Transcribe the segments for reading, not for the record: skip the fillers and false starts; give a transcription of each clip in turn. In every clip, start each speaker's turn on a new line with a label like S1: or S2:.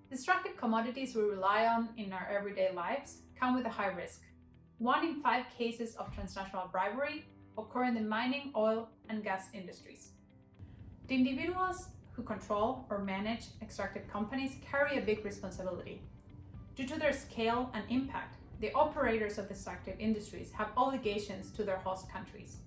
S1: Destructive commodities we rely on in our everyday lives come with a high risk. 1 in 5 cases of transnational bribery occur in the mining, oil, and gas industries. The individuals who control or manage extractive companies carry a big responsibility. Due to their scale and impact, the operators of extractive industries have obligations to their host countries.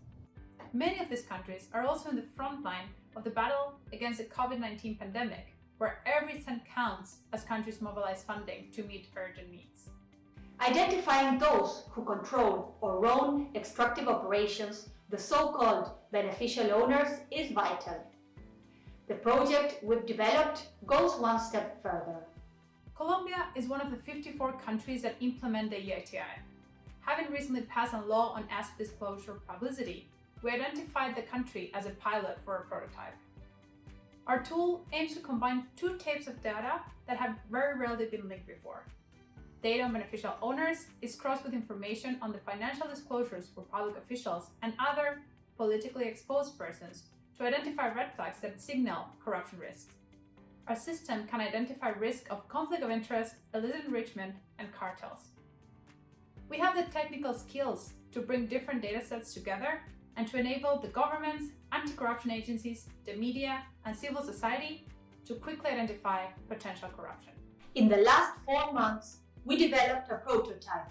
S1: Many of these countries are also in the front line of the battle against the COVID-19 pandemic, where every cent counts as countries mobilize funding to meet urgent needs.
S2: Identifying those who control or run extractive operations, the so-called beneficial owners, is vital. The project we've developed goes one step further.
S1: Colombia is one of the 54 countries that implement the EITI. Having recently passed a law on asset disclosure publicity, we identified the country as a pilot for a prototype. Our tool aims to combine 2 types of data that have very rarely been linked before. Data on beneficial owners is crossed with information on the financial disclosures for public officials and other politically exposed persons to identify red flags that signal corruption risks. Our system can identify risk of conflict of interest, illicit enrichment, and cartels. We have the technical skills to bring different datasets together and to enable the governments, anti-corruption agencies, the media, and civil society to quickly identify potential corruption.
S2: In the last 4 months, we developed a prototype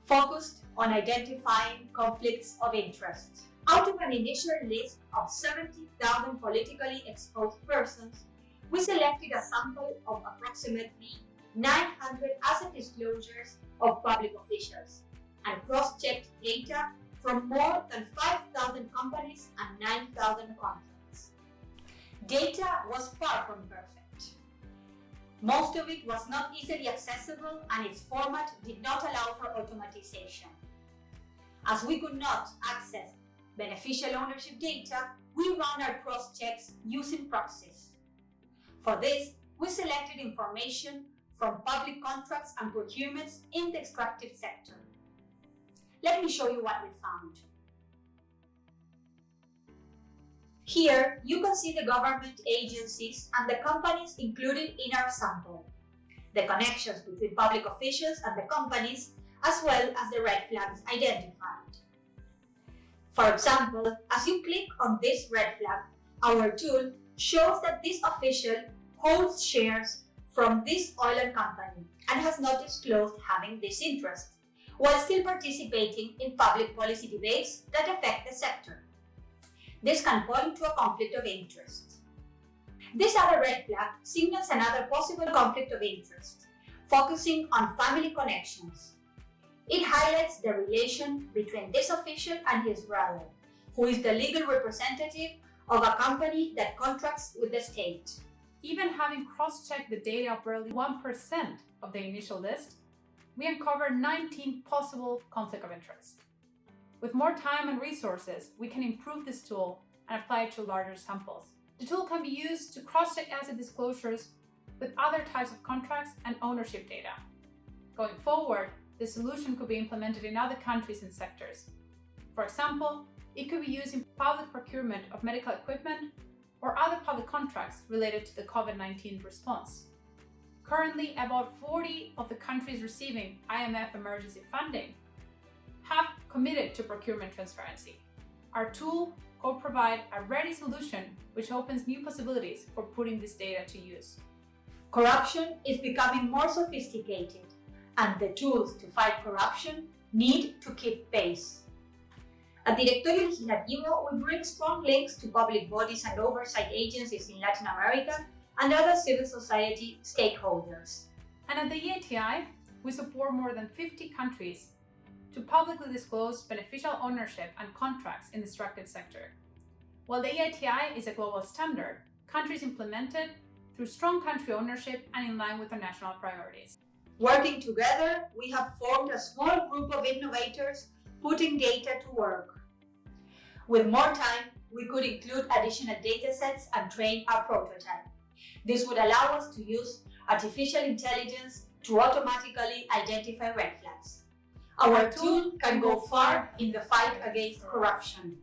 S2: focused on identifying conflicts of interest. Out of an initial list of 70,000 politically exposed persons, we selected a sample of approximately 900 asset disclosures of public officials and cross-checked data from more than 5,000 companies and 9,000 contracts. Data was far from perfect. Most of it was not easily accessible and its format did not allow for automatization. As we could not access beneficial ownership data, we ran our cross-checks using proxies. For this, we selected information from public contracts and procurements in the extractive sector. Let me show you what we found. Here, you can see the government agencies and the companies included in our sample, the connections between public officials and the companies, as well as the red flags identified. For example, as you click on this red flag, our tool shows that this official holds shares from this oil company and has not disclosed having this interest, while still participating in public policy debates that affect the sector. This can point to a conflict of interest. This other red flag signals another possible conflict of interest, focusing on family connections. It highlights the relation between this official and his brother, who is the legal representative of a company that contracts with the state.
S1: Even having cross-checked the data of barely 1% of the initial list, we uncovered 19 possible conflicts of interest. With more time and resources, we can improve this tool and apply it to larger samples. The tool can be used to cross-check asset disclosures with other types of contracts and ownership data. Going forward, the solution could be implemented in other countries and sectors. For example, it could be used in public procurement of medical equipment or other public contracts related to the COVID-19 response. Currently, about 40 of the countries receiving IMF emergency funding have committed to procurement transparency. Our tool could provide a ready solution which opens new possibilities for putting this data to use.
S2: Corruption is becoming more sophisticated, and the tools to fight corruption need to keep pace. At Directorio Legislativo, we bring strong links to public bodies and oversight agencies in Latin America and other civil society stakeholders.
S1: And at the EITI, we support more than 50 countries to publicly disclose beneficial ownership and contracts in the extractive sector. While the EITI is a global standard, countries implement it through strong country ownership and in line with their national priorities.
S2: Working together, we have formed a small group of innovators putting data to work. With more time, we could include additional datasets and train our prototype. This would allow us to use artificial intelligence to automatically identify red flags. Our tool can go far in the fight against corruption.